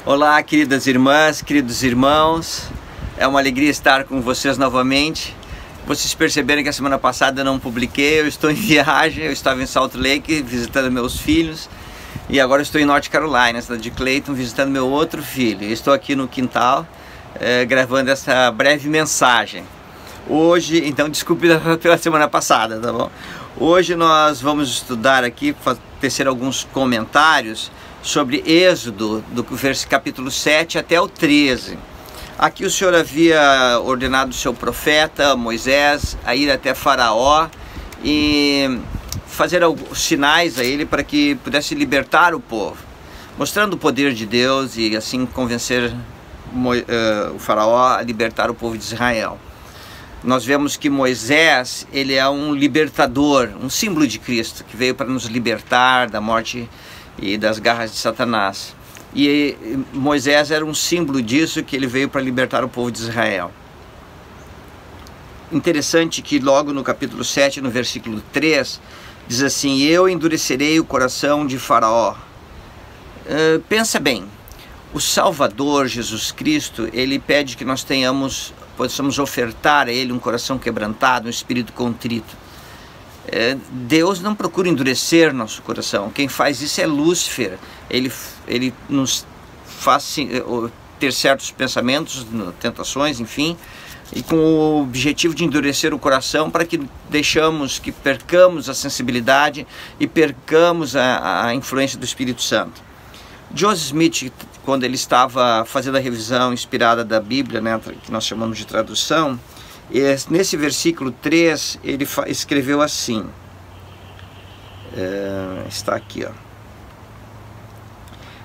Olá, queridas irmãs, queridos irmãos, é uma alegria estar com vocês novamente. Vocês perceberam que a semana passada eu não publiquei, eu estou em viagem, eu estava em Salt Lake visitando meus filhos e agora estou em North Carolina, na cidade de Clayton, visitando meu outro filho. Estou aqui no quintal gravando essa breve mensagem. Hoje, então desculpe pela semana passada, tá bom? Hoje nós vamos estudar aqui, tecer alguns comentários sobre Êxodo, do capítulo 7 até o 13. Aqui o Senhor havia ordenado o seu profeta Moisés a ir até Faraó e fazer alguns sinais a ele para que pudesse libertar o povo, mostrando o poder de Deus e assim convencer o Faraó a libertar o povo de Israel. Nós vemos que Moisés, ele é um libertador, um símbolo de Cristo, que veio para nos libertar da morte e das garras de Satanás. E Moisés era um símbolo disso, que ele veio para libertar o povo de Israel. Interessante que logo no capítulo 7, no versículo 3, diz assim: eu endurecerei o coração de Faraó. Pensa bem, o Salvador, Jesus Cristo, ele pede que nós possamos ofertar a ele um coração quebrantado, um espírito contrito. Deus não procura endurecer nosso coração. Quem faz isso é Lúcifer. Ele nos faz ter certos pensamentos, tentações, enfim, e com o objetivo de endurecer o coração para que percamos a sensibilidade e percamos a influência do Espírito Santo. Joseph Smith, quando ele estava fazendo a revisão inspirada da Bíblia, né, que nós chamamos de tradução, nesse versículo 3, ele escreveu assim, está aqui, ó: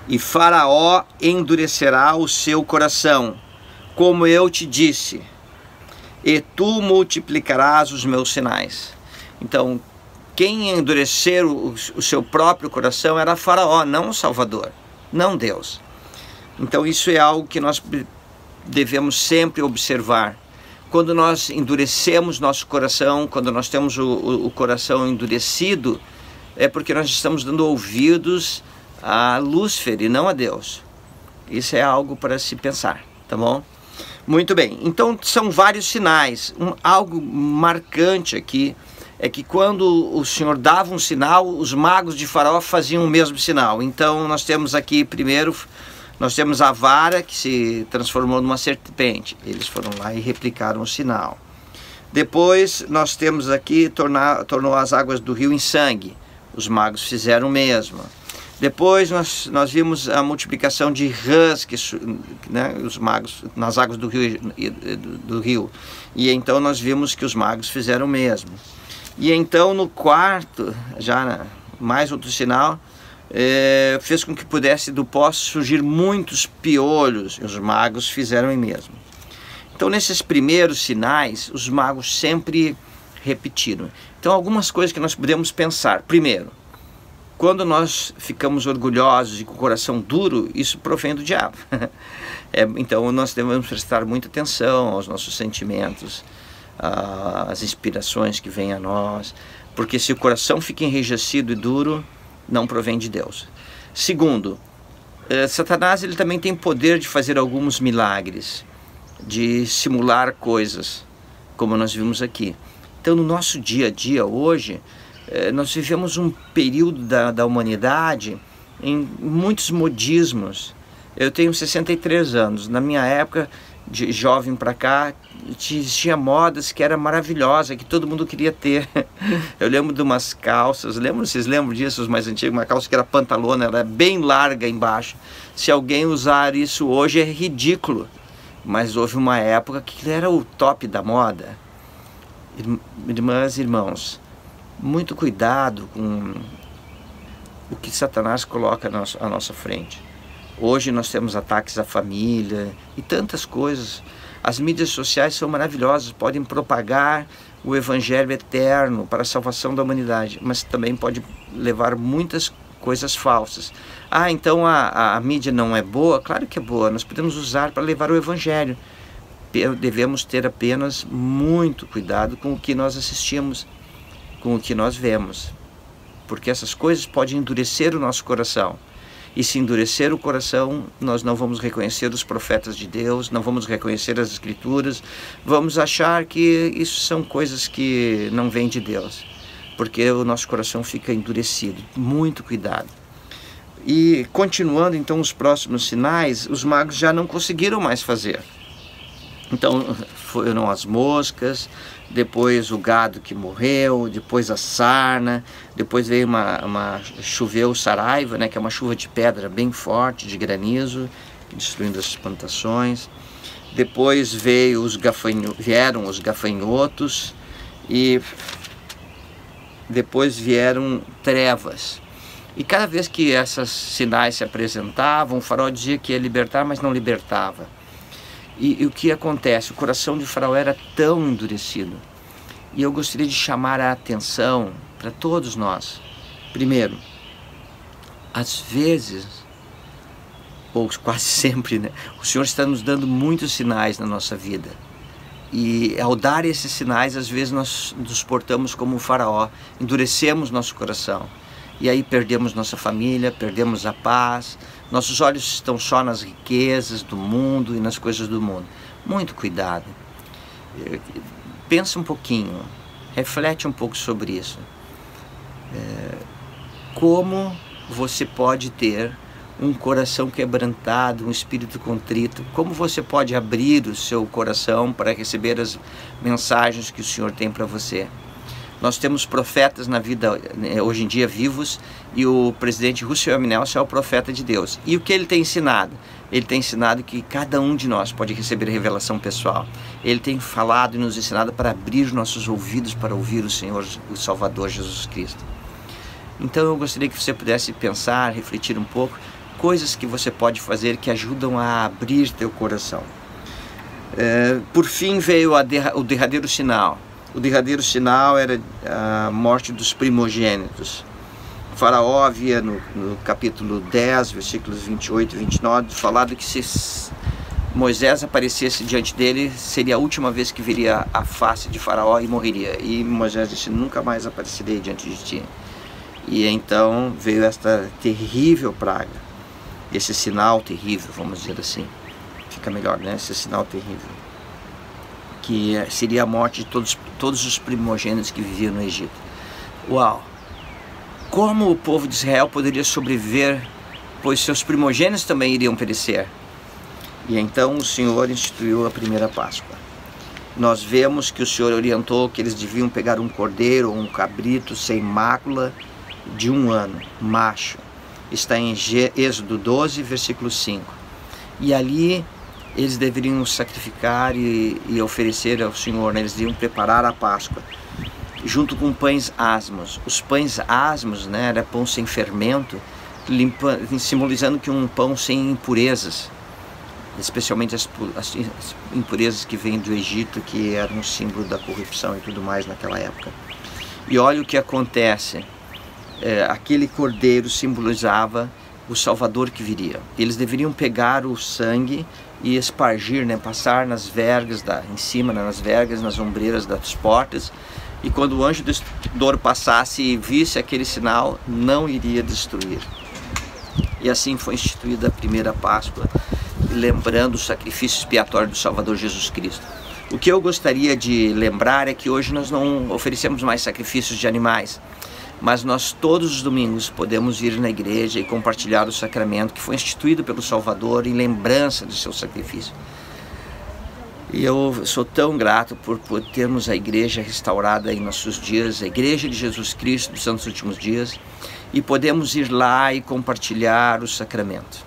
e Faraó endurecerá o seu coração, como eu te disse, e tu multiplicarás os meus sinais. Então, quem endurecer o seu próprio coração era Faraó, não o Salvador, não Deus. Então isso é algo que nós devemos sempre observar. Quando nós endurecemos nosso coração, quando nós temos o coração endurecido, é porque nós estamos dando ouvidos a Lúcifer e não a Deus. Isso é algo para se pensar, tá bom? Muito bem, então são vários sinais. Algo marcante aqui é que quando o Senhor dava um sinal, os magos de Faraó faziam o mesmo sinal. Então nós temos aqui primeiro, nós temos a vara que se transformou numa serpente. Eles foram lá e replicaram o sinal. Depois nós temos aqui, tornou as águas do rio em sangue. Os magos fizeram o mesmo. Depois nós vimos a multiplicação de rãs, né, os magos, nas águas do rio. E então nós vimos que os magos fizeram o mesmo. E então no quarto, já mais outro sinal, fez com que pudesse do pó surgir muitos piolhos, e os magos fizeram o mesmo. Então nesses primeiros sinais, os magos sempre repetiram. Então algumas coisas que nós podemos pensar. Primeiro, quando nós ficamos orgulhosos e com o coração duro, isso provém do diabo. Então nós devemos prestar muita atenção aos nossos sentimentos, às inspirações que vêm a nós, porque se o coração fica enrijecido e duro, não provém de Deus. Segundo, Satanás ele também tem poder de fazer alguns milagres, de simular coisas, como nós vimos aqui. Então no nosso dia a dia hoje, nós vivemos um período da humanidade em muitos modismos. Eu tenho 63 anos, na minha época, de jovem para cá, tinha modas que era maravilhosa, que todo mundo queria ter. Eu lembro de umas calças, vocês lembram disso, os mais antigos? Uma calça que era pantalona, era bem larga embaixo. Se alguém usar isso hoje é ridículo, mas houve uma época que era o top da moda. Irmãs e irmãos, muito cuidado com o que Satanás coloca à nossa frente. Hoje nós temos ataques à família e tantas coisas. As mídias sociais são maravilhosas, podem propagar o evangelho eterno para a salvação da humanidade, mas também pode levar muitas coisas falsas. Então a mídia não é boa? Claro que é boa, nós podemos usar para levar o evangelho. Devemos ter apenas muito cuidado com o que nós assistimos, com o que nós vemos, porque essas coisas podem endurecer o nosso coração. E se endurecer o coração, nós não vamos reconhecer os profetas de Deus, não vamos reconhecer as Escrituras, vamos achar que isso são coisas que não vêm de Deus, porque o nosso coração fica endurecido. Muito cuidado. E continuando então os próximos sinais, os magos já não conseguiram mais fazer. Então foram as moscas, depois o gado que morreu, depois a sarna, depois veio choveu saraiva, né, que é uma chuva de pedra bem forte, de granizo, destruindo as plantações. Depois vieram os gafanhotos e depois vieram trevas. E cada vez que esses sinais se apresentavam, o faraó dizia que ia libertar, mas não libertava. E o que acontece? O coração de Faraó era tão endurecido. E eu gostaria de chamar a atenção para todos nós. Primeiro, às vezes, ou quase sempre, né, o Senhor está nos dando muitos sinais na nossa vida. E ao dar esses sinais, às vezes nós nos portamos como um Faraó, endurecemos nosso coração. E aí perdemos nossa família, perdemos a paz, nossos olhos estão só nas riquezas do mundo e nas coisas do mundo. Muito cuidado. Pensa um pouquinho, reflete um pouco sobre isso. Como você pode ter um coração quebrantado, um espírito contrito? Como você pode abrir o seu coração para receber as mensagens que o Senhor tem para você? Nós temos profetas na vida, hoje em dia, vivos, e o presidente Rousseff Nelson é o profeta de Deus. E o que ele tem ensinado? Ele tem ensinado que cada um de nós pode receber revelação pessoal. Ele tem falado e nos ensinado para abrir nossos ouvidos para ouvir o Senhor, o Salvador Jesus Cristo. Então eu gostaria que você pudesse pensar, refletir um pouco, coisas que você pode fazer que ajudam a abrir teu coração. Por fim veio o derradeiro sinal. O derradeiro sinal era a morte dos primogênitos. O faraó havia no capítulo 10, versículos 28 e 29, falado que se Moisés aparecesse diante dele, seria a última vez que veria a face de Faraó e morreria. E Moisés disse: nunca mais aparecerei diante de ti. E então veio esta terrível praga, esse sinal terrível, vamos dizer assim. Fica melhor, né? Esse sinal terrível, que seria a morte de todos os primogênitos que viviam no Egito. Uau! Como o povo de Israel poderia sobreviver, pois seus primogênitos também iriam perecer? E então o Senhor instituiu a primeira Páscoa. Nós vemos que o Senhor orientou que eles deviam pegar um cordeiro ou um cabrito sem mácula de 1 ano, macho. Está em Êxodo 12, versículo 5. E ali eles deveriam sacrificar e oferecer ao Senhor, né? Eles deviam preparar a Páscoa, junto com pães asmos. Os pães asmos, né, era pão sem fermento, simbolizando que um pão sem impurezas, especialmente as impurezas que vêm do Egito, que era um símbolo da corrupção e tudo mais naquela época. E olha o que acontece. Aquele cordeiro simbolizava o Salvador que viria. Eles deveriam pegar o sangue e espargir, né, passar nas vergas, em cima, né, nas vergas, nas ombreiras das portas, e quando o anjo destruidor passasse e visse aquele sinal, não iria destruir. E assim foi instituída a primeira Páscoa, lembrando o sacrifício expiatório do Salvador Jesus Cristo. O que eu gostaria de lembrar é que hoje nós não oferecemos mais sacrifícios de animais, mas nós todos os domingos podemos ir na igreja e compartilhar o sacramento que foi instituído pelo Salvador em lembrança do seu sacrifício. E eu sou tão grato por termos a igreja restaurada em nossos dias, a Igreja de Jesus Cristo dos Santos Últimos Dias, e podemos ir lá e compartilhar o sacramento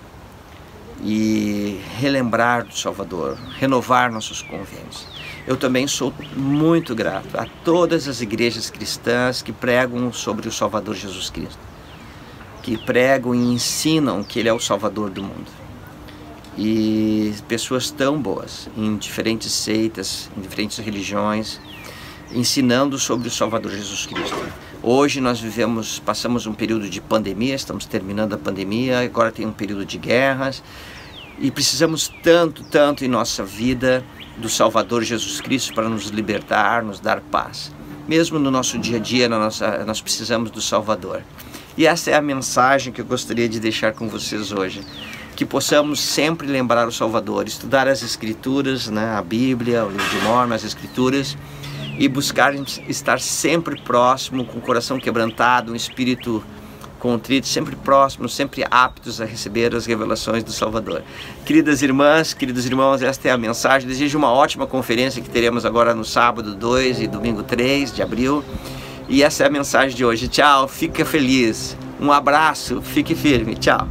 e relembrar do Salvador, renovar nossos convênios. Eu também sou muito grato a todas as igrejas cristãs que pregam sobre o Salvador Jesus Cristo, que pregam e ensinam que Ele é o Salvador do mundo. E pessoas tão boas, em diferentes seitas, em diferentes religiões, ensinando sobre o Salvador Jesus Cristo. Hoje nós passamos um período de pandemia, estamos terminando a pandemia, agora tem um período de guerras, e precisamos tanto em nossa vida do Salvador Jesus Cristo para nos libertar, nos dar paz. Mesmo no nosso dia a dia, nós precisamos do Salvador. E essa é a mensagem que eu gostaria de deixar com vocês hoje. Que possamos sempre lembrar o Salvador, estudar as Escrituras, né, a Bíblia, o livro de Mórmon, as Escrituras, e buscar estar sempre próximo, com o coração quebrantado, um espírito contrito, sempre próximo, sempre aptos a receber as revelações do Salvador. Queridas irmãs, queridos irmãos, esta é a mensagem. Desejo uma ótima conferência que teremos agora no sábado 2 e domingo 3 de abril. E essa é a mensagem de hoje. Tchau, fica feliz. Um abraço, fique firme. Tchau.